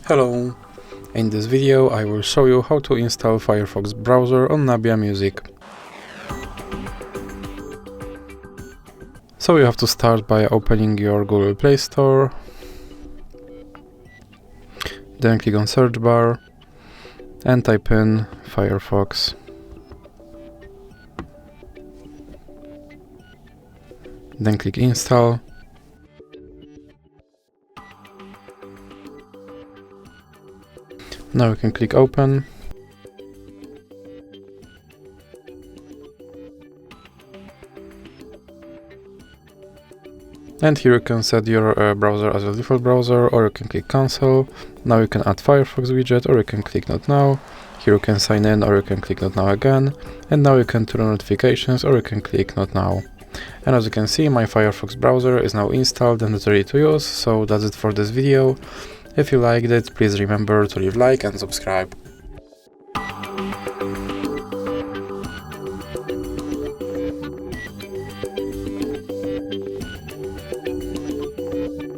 Hello! In this video I will show you how to install Firefox browser on Nubia Music. So you have to start by opening your Google Play Store, then click on search bar and type in Firefox. Then click install. Now you can click open. And here you can set your browser as a default browser, or you can click cancel. Now you can add Firefox widget, or you can click not now. Here you can sign in, or you can click not now again. And now you can turn on notifications, or you can click not now. And as you can see, my Firefox browser is now installed and ready to use. So that's it for this video. If you liked it, please remember to leave a like and subscribe.